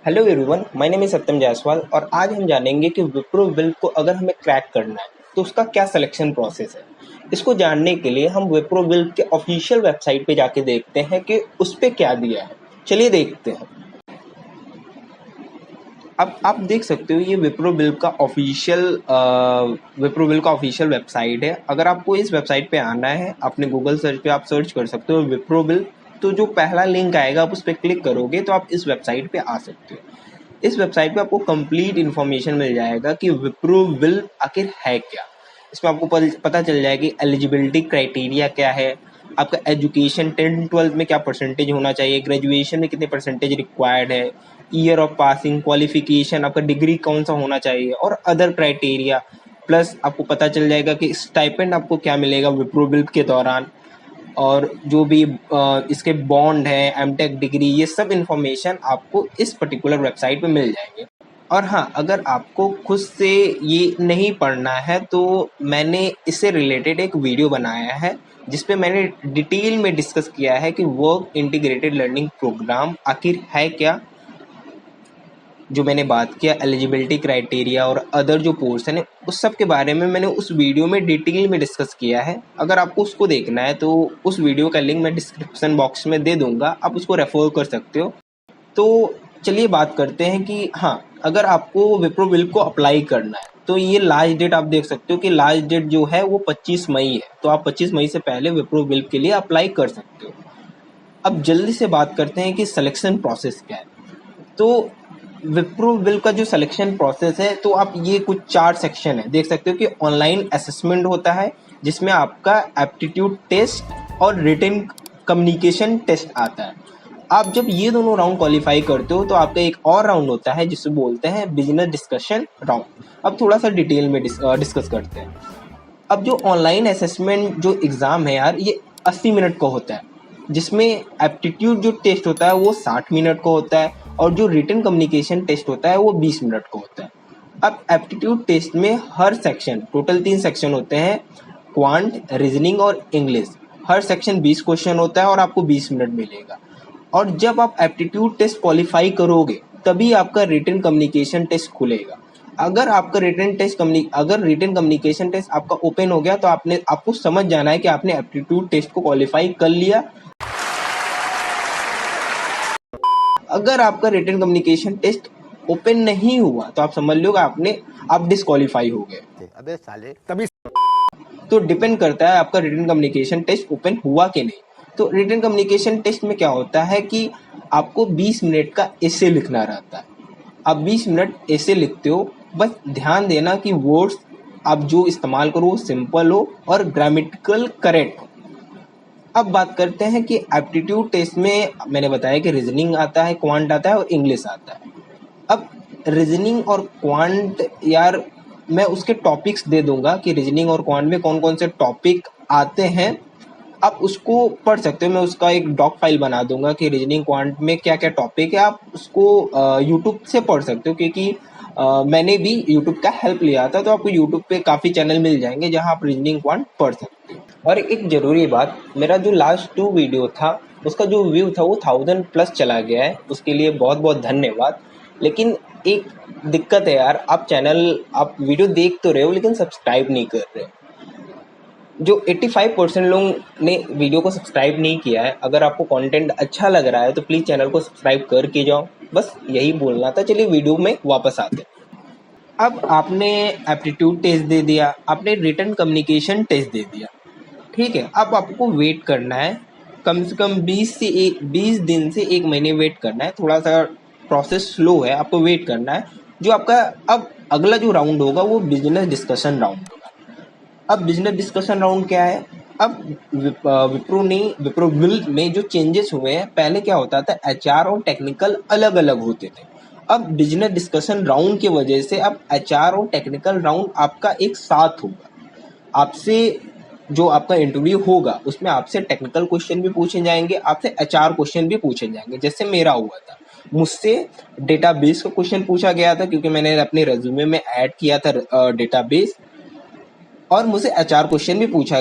Hello everyone, my name is Satyam Jaiswal और आज हम जानेंगे कि विप्रो बिल्ब को अगर हमें क्रैक करना है तो उसका क्या सिलेक्शन प्रोसेस है। इसको जानने के लिए हम विप्रो बिल्ब के ऑफिशियल वेबसाइट पे जाके देखते हैं कि उस पे क्या दिया है। चलिए देखते हैं। अब आप देख सकते हो ये विप्रो बिल्ब का ऑफिशियल वेबसाइट है। अगर आपको इस वेबसाइट पे आना है, अपने गूगल सर्च पे आप सर्च कर सकते हो विप्रो बिल्ब। तो जो पहला लिंक आएगा आप उस पर क्लिक करोगे तो आप इस वेबसाइट पे आ सकते हो। इस वेबसाइट पे आपको कंप्लीट इन्फॉर्मेशन मिल जाएगा कि विप्रो बिल्ब आखिर है क्या। इसमें आपको पता चल जाएगा कि एलिजिबिलिटी क्राइटेरिया क्या है, आपका एजुकेशन 10-12 में क्या परसेंटेज होना चाहिए, ग्रेजुएशन में कितने परसेंटेज रिक्वायर्ड है, ईयर ऑफ पासिंग, क्वालिफिकेशन, आपका डिग्री कौन सा होना चाहिए और अदर क्राइटेरिया। प्लस आपको पता चल जाएगा कि स्टाइपेंड आपको क्या मिलेगा विप्रो बिल्ब के दौरान, और जो भी इसके बॉन्ड है, एमटेक डिग्री, ये सब इन्फॉर्मेशन आपको इस पर्टिकुलर वेबसाइट पे मिल जाएंगे। और हाँ, अगर आपको खुद से ये नहीं पढ़ना है तो मैंने इससे रिलेटेड एक वीडियो बनाया है जिसपे मैंने डिटेल में डिस्कस किया है कि वर्क इंटीग्रेटेड लर्निंग प्रोग्राम आखिर है क्या। जो मैंने बात किया एलिजिबिलिटी क्राइटेरिया और अदर जो पोर्शन है उस सब के बारे में मैंने उस वीडियो में डिटेल में डिस्कस किया है। अगर आपको उसको देखना है तो उस वीडियो का लिंक मैं डिस्क्रिप्शन बॉक्स में दे दूंगा, आप उसको रेफर कर सकते हो। तो चलिए बात करते हैं कि हाँ, अगर आपको विप्रो बिल्ब को अप्लाई करना है तो ये लास्ट डेट आप देख सकते हो कि लास्ट डेट जो है वो 25 मई है। तो आप 25 मई से पहले विप्रो बिल्ब के लिए अप्लाई कर सकते हो। अब जल्दी से बात करते हैं कि सिलेक्शन प्रोसेस क्या है। तो विप्रो बिल्ब का जो सिलेक्शन प्रोसेस है, तो आप ये कुछ 4 सेक्शन है देख सकते हो कि ऑनलाइन असेसमेंट होता है जिसमें आपका एप्टीट्यूड टेस्ट और रिटन कम्युनिकेशन टेस्ट आता है। आप जब ये दोनों राउंड क्वालिफाई करते हो तो आपका एक और राउंड होता है जिसे बोलते हैं बिजनेस डिस्कशन राउंड। अब थोड़ा सा डिटेल में डिस्कस करते हैं। अब जो ऑनलाइन असेसमेंट जो एग्ज़ाम है यार, ये 80 मिनट का होता है, जिसमें एप्टीट्यूड जो टेस्ट होता है वो 60 मिनट का होता है और जो रिटन कम्युनिकेशन टेस्ट होता है वो 20 मिनट का होता है। अब एप्टीट्यूड टेस्ट में हर सेक्शन, टोटल 3 सेक्शन होते हैं, क्वांट, रीजनिंग और इंग्लिश। हर सेक्शन 20 क्वेश्चन होता है और आपको 20 मिनट मिलेगा। और जब आप एप्टीट्यूड टेस्ट क्वालिफाई करोगे तभी आपका रिटन कम्युनिकेशन टेस्ट खुलेगा। अगर रिटन कम्युनिकेशन टेस्ट आपका ओपन हो गया तो आपको समझ जाना है कि आपने एप्टीट्यूड टेस्ट को क्वालिफाई कर लिया। अगर आपका रिटन कम्युनिकेशन टेस्ट ओपन नहीं हुआ तो आप समझ लो आप डिस्क्वालीफाई हो गए। अबे साले तभी तो डिपेंड करता है आपका रिटन कम्युनिकेशन टेस्ट ओपन हुआ कि नहीं। तो रिटन कम्युनिकेशन टेस्ट में क्या होता है कि आपको 20 मिनट का एसे लिखना रहता है। आप 20 मिनट एसे लिखते हो, बस ध्यान देना कि वर्ड्स आप जो इस्तेमाल करो वो सिंपल हो और ग्रामेटिकल करेक्ट हो। अब बात करते हैं कि एप्टीट्यूड टेस्ट में मैंने बताया कि रीजनिंग आता है, क्वांट आता है और इंग्लिश आता है। अब रीजनिंग और क्वांट यार, मैं उसके टॉपिक्स दे दूंगा कि रीजनिंग और क्वांट में कौन कौन से टॉपिक आते हैं, आप उसको पढ़ सकते हो। मैं उसका एक डॉक फाइल बना दूंगा कि रीजनिंग क्वांट में क्या क्या टॉपिक है, आप उसको यूट्यूब से पढ़ सकते हो क्योंकि मैंने भी यूट्यूब का हेल्प लिया था। तो आपको यूट्यूब पे काफ़ी चैनल मिल जाएंगे जहां आप रीजनिंग क्वांट पढ़ सकते हो। और एक ज़रूरी बात, मेरा जो लास्ट 2 वीडियो था उसका जो व्यू था वो 1000+ चला गया है, उसके लिए बहुत बहुत धन्यवाद। लेकिन एक दिक्कत है यार, आप वीडियो देख तो रहे हो लेकिन सब्सक्राइब नहीं कर रहे। जो 85% लोग ने वीडियो को सब्सक्राइब नहीं किया है। अगर आपको कंटेंट अच्छा लग रहा है तो प्लीज़ चैनल को सब्सक्राइब करके जाओ, बस यही बोलना था। चलिए वीडियो में वापस आते हैं। अब आपने एप्टीट्यूड टेस्ट दे दिया, आपने रिटन कम्युनिकेशन टेस्ट दे दिया, ठीक है। अब आपको वेट करना है कम से कम 20 दिन से 1 महीने वेट करना है। थोड़ा सा प्रोसेस स्लो है, आपको वेट करना है। जो आपका अब अगला जो राउंड होगा वो बिजनेस डिस्कशन राउंड होगा। अब बिजनेस डिस्कशन राउंड क्या है? अब विप्रो बिल्ब में जो चेंजेस हुए हैं, पहले क्या होता था एचआर और टेक्निकल अलग अलग होते थे। अब बिजनेस डिस्कशन राउंड की वजह से अब एचआर और टेक्निकल राउंड आपका एक साथ होगा। आपसे जो आपका इंटरव्यू होगा उसमें आपसे टेक्निकल क्वेश्चन भी पूछे जाएंगे, आपसे एचआर क्वेश्चन भी पूछे जाएंगे। जैसे मेरा हुआ था, मुझसे डेटाबेस का क्वेश्चन पूछा गया था क्योंकि मैंने अपने रेज्यूमे में ऐड किया था डेटाबेस, और मुझे एचआर क्वेश्चन भी पूछा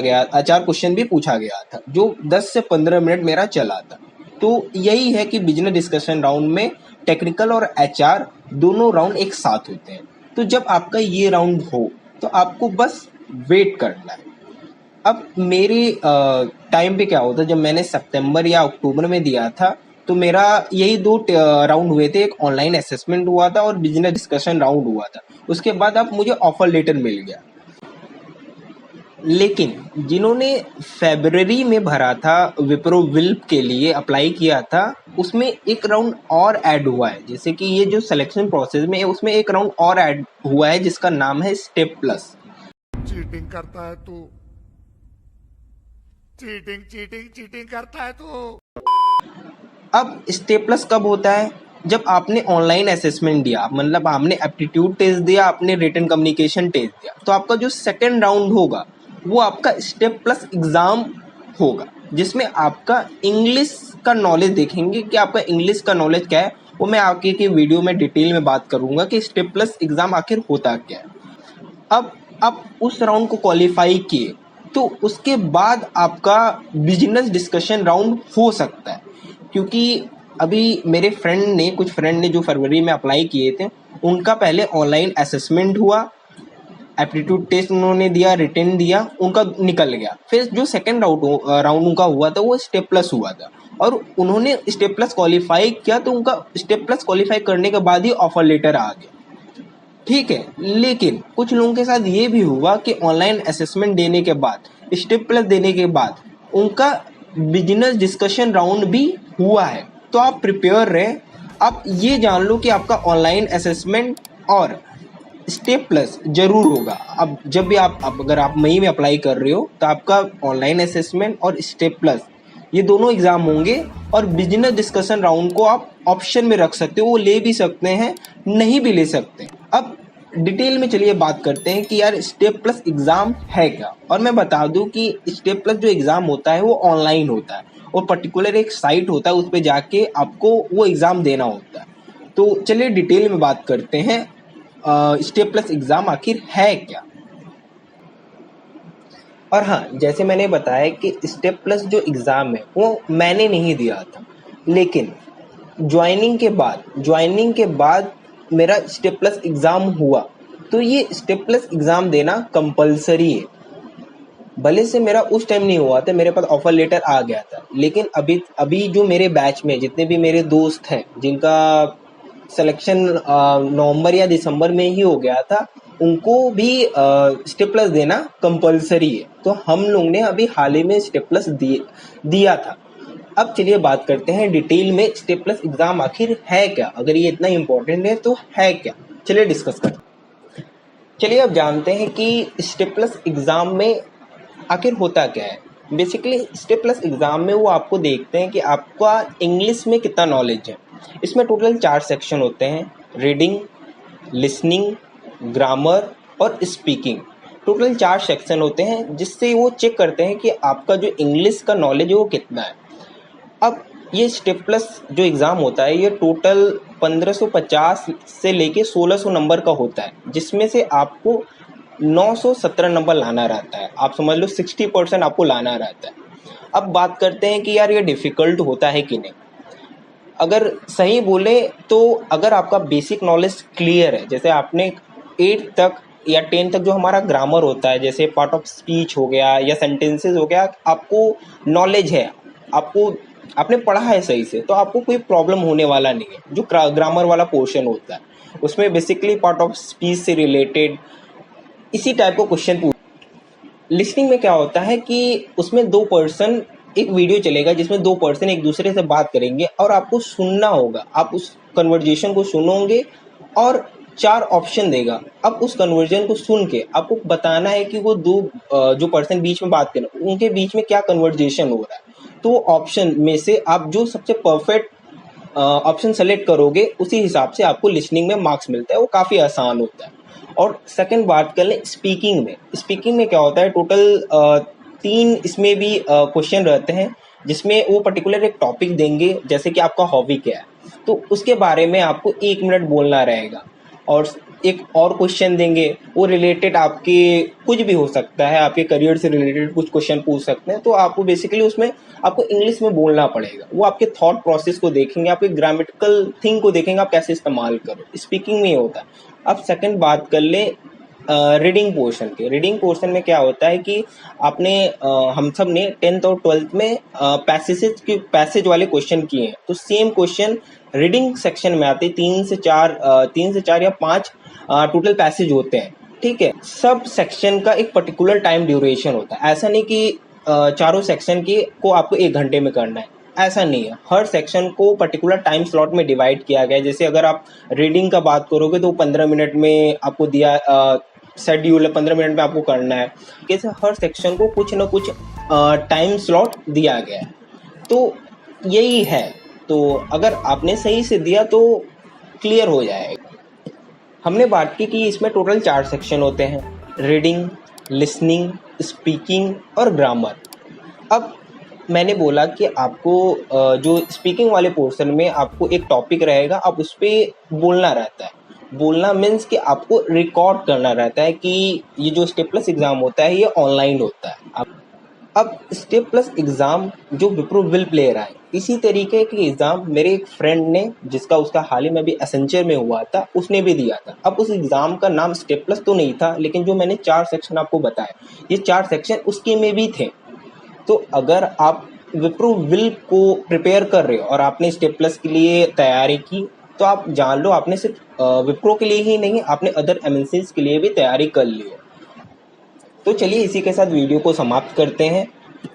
गया था जो 10 से 15 मिनट मेरा चला था। तो यही है कि बिजनेस डिस्कशन राउंड में टेक्निकल और एचआर दोनों राउंड एक साथ होते हैं। तो जब आपका ये राउंड हो तो आपको बस वेट करना है। अब मेरे टाइम पे क्या होता, जब मैंने सितंबर या अक्टूबर में दिया था तो मेरा यही दो राउंड हुए थे, एक ऑनलाइन असेसमेंट हुआ था और बिजनेस डिस्कशन राउंड हुआ था। उसके बाद अब मुझे ऑफर लेटर मिल गया। लेकिन जिन्होंने फरवरी में भरा था विप्रो विल्प के लिए अप्लाई किया था, उसमें एक राउंड और ऐड हुआ है। जैसे कि ये जो सिलेक्शन प्रोसेस में है उसमें एक राउंड और ऐड हुआ है जिसका नाम है स्टेप प्लस। चीटिंग करता है तू, चीटिंग चीटिंग चीटिंग करता है तू। अब स्टेप प्लस कब होता है? जब आपने ऑनलाइन असेसमेंट दिया, मतलब आपने एप्टीट्यूड टेस्ट दिया, आपने रिटन कम्युनिकेशन टेस्ट दिया, तो आपका जो सेकंड राउंड होगा वो आपका स्टेप प्लस एग्जाम होगा, जिसमें आपका इंग्लिश का नॉलेज देखेंगे कि आपका इंग्लिश का नॉलेज क्या है। वो मैं आगे की वीडियो में डिटेल में बात करूंगा कि स्टेप प्लस एग्जाम आखिर होता क्या है। अब आप उस राउंड को क्वालिफाई किए तो उसके बाद आपका बिजनेस डिस्कशन राउंड हो सकता है। क्योंकि अभी मेरे कुछ फ्रेंड ने जो फरवरी में अप्लाई किए थे, उनका पहले ऑनलाइन असेसमेंट हुआ, एप्टीट्यूड टेस्ट उन्होंने दिया, रिटन दिया, उनका निकल गया। फिर जो सेकंड राउंड उनका हुआ था वो स्टेप प्लस हुआ था और उन्होंने स्टेप प्लस क्वालिफाई किया, तो उनका स्टेप प्लस क्वालिफाई करने के बाद ही ऑफर लेटर आ गया। ठीक है, लेकिन कुछ लोगों के साथ ये भी हुआ कि ऑनलाइन असेसमेंट देने के बाद, स्टेप प्लस देने के बाद उनका बिजनेस डिस्कशन राउंड भी हुआ है। तो आप प्रिपेयर रहें। आप ये जान लो कि आपका ऑनलाइन असेसमेंट और स्टेप प्लस जरूर होगा। अब जब भी अब अगर आप मई में अप्लाई कर रहे हो तो आपका ऑनलाइन असेसमेंट और स्टेप प्लस ये दोनों एग्जाम होंगे। और बिजनेस डिस्कशन राउंड को आप ऑप्शन में रख सकते हो, वो ले भी सकते हैं, नहीं भी ले सकते। अब डिटेल में चलिए बात करते हैं कि यार स्टेप प्लस एग्जाम है क्या। और मैं बता दूं कि स्टेप प्लस जो एग्जाम होता है वो ऑनलाइन होता है और पर्टिकुलर एक साइट होता है, उस पर जाके आपको वो एग्जाम देना होता है। तो चलिए डिटेल में बात करते हैं स्टेप प्लस एग्जाम आखिर है क्या। और हाँ, जैसे मैंने बताया कि स्टेप प्लस जो एग्ज़ाम है वो मैंने नहीं दिया था, लेकिन ज्वाइनिंग के बाद मेरा स्टेप प्लस एग्ज़ाम हुआ। तो ये स्टेप प्लस एग्ज़ाम देना कंपलसरी है। भले से मेरा उस टाइम नहीं हुआ था, मेरे पास ऑफर लेटर आ गया था, लेकिन अभी जो मेरे बैच में जितने भी मेरे दोस्त हैं जिनका सिलेक्शन नवंबर या दिसंबर में ही हो गया था, उनको भी स्टेप प्लस देना कंपलसरी है। तो हम लोग ने अभी हाल ही में स्टेप प्लस दिया था। अब चलिए बात करते हैं डिटेल में स्टेप प्लस एग्जाम आखिर है क्या। अगर ये इतना इम्पोर्टेंट है तो है क्या, चलिए डिस्कस करते हैं। चलिए अब जानते हैं कि स्टेप प्लस एग्जाम में आखिर होता क्या है। बेसिकली स्टेप प्लस एग्जाम में वो आपको देखते हैं कि आपका इंग्लिश में कितना नॉलेज है। इसमें टोटल 4 सेक्शन होते हैं, रीडिंग, लिसनिंग, ग्रामर और स्पीकिंग। टोटल 4 सेक्शन होते हैं जिससे वो चेक करते हैं कि आपका जो इंग्लिश का नॉलेज है वो कितना है। अब ये स्टेप प्लस जो एग्ज़ाम होता है ये टोटल 1550 से लेके 1600 नंबर का होता है, जिसमें से आपको 917 नंबर लाना रहता है। आप समझ लो 60% आपको लाना रहता है। अब बात करते हैं कि यार ये डिफ़िकल्ट होता है कि नहीं। अगर सही बोले तो अगर आपका बेसिक नॉलेज क्लियर है, जैसे आपने 8 तक या 10 तक जो हमारा ग्रामर होता है, जैसे पार्ट ऑफ स्पीच हो गया या सेंटेंसेस हो गया, आपको नॉलेज है, आपने पढ़ा है सही से, तो आपको कोई प्रॉब्लम होने वाला नहीं है। जो ग्रामर वाला पोर्शन होता है उसमें बेसिकली पार्ट ऑफ स्पीच से रिलेटेड इसी टाइप का क्वेश्चन पूछ। लिसनिंग में क्या होता है कि उसमें 2 पर्सन, एक वीडियो चलेगा जिसमें 2 पर्सन एक दूसरे से बात करेंगे और आपको सुनना होगा। आप उस कन्वर्जेशन को सुनोगे और 4 ऑप्शन देगा। अब उस कन्वर्जन को सुन के आपको बताना है कि वो 2 जो पर्सन बीच में बात कर रहे हैं उनके बीच में क्या कन्वर्जेशन हो रहा है। तो ऑप्शन में से आप जो सबसे परफेक्ट ऑप्शन सेलेक्ट करोगे उसी हिसाब से आपको लिसनिंग में मार्क्स मिलता है। वो काफ़ी आसान होता है। और सेकंड बात कर लें स्पीकिंग में क्या होता है, टोटल 3 इसमें भी क्वेश्चन रहते हैं, जिसमें वो पर्टिकुलर एक टॉपिक देंगे, जैसे कि आपका हॉबी क्या है, तो उसके बारे में आपको 1 मिनट बोलना रहेगा। और एक और क्वेश्चन देंगे, वो रिलेटेड आपके कुछ भी हो सकता है, आपके करियर से रिलेटेड कुछ क्वेश्चन पूछ सकते हैं, तो आपको बेसिकली उसमें आपको इंग्लिश में बोलना पड़ेगा। वो आपके थॉट प्रोसेस को देखेंगे, आपके ग्रामेटिकल थिंग को देखेंगे, आप कैसे इस्तेमाल करो। स्पीकिंग में होता है। अब सेकंड बात कर ले रीडिंग पोर्शन के। रीडिंग पोर्शन में क्या होता है कि आपने हम सब ने 10th और 12th में पैसेज वाले क्वेश्चन किए हैं, तो सेम क्वेश्चन रीडिंग सेक्शन में आते हैं। 3 से 4 या 5 टोटल पैसेज होते हैं, ठीक है। सब सेक्शन का एक पर्टिकुलर टाइम ड्यूरेशन होता है। ऐसा नहीं कि चारों सेक्शन की को आपको 1 घंटे में करना है, ऐसा नहीं है। हर सेक्शन को पर्टिकुलर टाइम स्लॉट में डिवाइड किया गया है। जैसे अगर आप रीडिंग का बात करोगे तो 15 मिनट में आपको दिया शेड्यूल है, 15 मिनट में आपको करना है। कैसे हर सेक्शन को कुछ ना कुछ टाइम स्लॉट दिया गया है, तो यही है। तो अगर आपने सही से दिया तो क्लियर हो जाएगा। हमने बात की कि इसमें टोटल 4 सेक्शन होते हैं, रीडिंग, लिसनिंग, स्पीकिंग और ग्रामर। अब मैंने बोला कि आपको जो स्पीकिंग वाले पोर्शन में आपको एक टॉपिक रहेगा, आप उस पर बोलना रहता है। बोलना मीन्स कि आपको रिकॉर्ड करना रहता है कि ये जो स्टेप प्लस एग्ज़ाम होता है ये ऑनलाइन होता है। अब स्टेप प्लस एग्ज़ाम जो विप्रो विल प्ले रहा है, इसी तरीके के एग्ज़ाम मेरे एक फ्रेंड ने, जिसका उसका हाल ही में भी एसेंचर में हुआ था, उसने भी दिया था। अब उस एग्ज़ाम का नाम स्टेप प्लस तो नहीं था, लेकिन जो मैंने 4 सेक्शन आपको बताया, ये 4 सेक्शन उसके में भी थे। तो अगर आप विप्रो विल को प्रिपेयर कर रहे हो और आपने स्टेप प्लस के लिए तैयारी की, तो आप जान लो आपने सिर्फ विप्रो के लिए ही नहीं, आपने अदर एमएनसीज के लिए भी तैयारी कर ली है। तो चलिए इसी के साथ वीडियो को समाप्त करते हैं।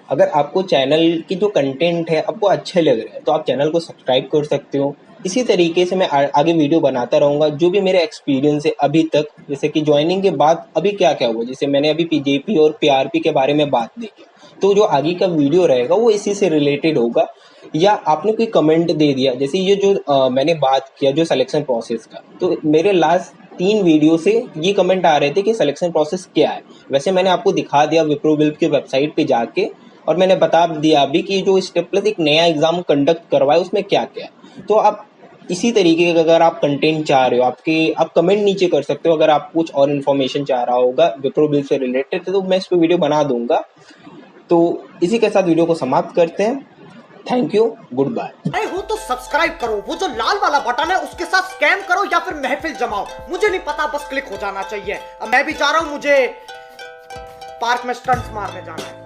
अगर आपको चैनल की जो कंटेंट है आपको अच्छे लग रहे हैं तो आप चैनल को सब्सक्राइब कर सकते हो। इसी तरीके से मैं आगे वीडियो बनाता रहूँगा, जो भी मेरे एक्सपीरियंस है अभी तक, जैसे कि ज्वाइनिंग के बाद अभी क्या क्या हुआ, जैसे मैंने अभी पीजेपी और पीआरपी के बारे में बात देखी, तो जो आगे का वीडियो रहेगा वो इसी से रिलेटेड होगा। या आपने कोई कमेंट दे दिया, जैसे ये जो मैंने बात किया जो सिलेक्शन प्रोसेस का, तो मेरे लास्ट 3 वीडियो से ये कमेंट आ रहे थे कि सिलेक्शन प्रोसेस क्या है। वैसे मैंने आपको दिखा दिया विप्रो विल की वेबसाइट पे जाके, और मैंने बता दिया अभी कि जो स्टेप प्लस एक नया एग्जाम कंडक्ट करवाए उसमें क्या क्या है। तो आप इसी तरीके का अगर आप कंटेंट चाह रहे हो, आप कमेंट नीचे कर सकते हो। अगर आप कुछ और इन्फॉर्मेशन चाह रहा होगा विप्रो बिल से रिलेटेड, तो मैं इस पर वीडियो बना दूंगा। तो इसी के साथ वीडियो को समाप्त करते हैं। Thank you, goodbye. नए हो तो सब्सक्राइब करो, वो जो लाल वाला बटन है उसके साथ स्कैम करो या फिर महफिल जमाओ, मुझे नहीं पता, बस क्लिक हो जाना चाहिए। अब मैं भी जा रहा हूं, मुझे पार्क में स्टंट्स मारने जाना है।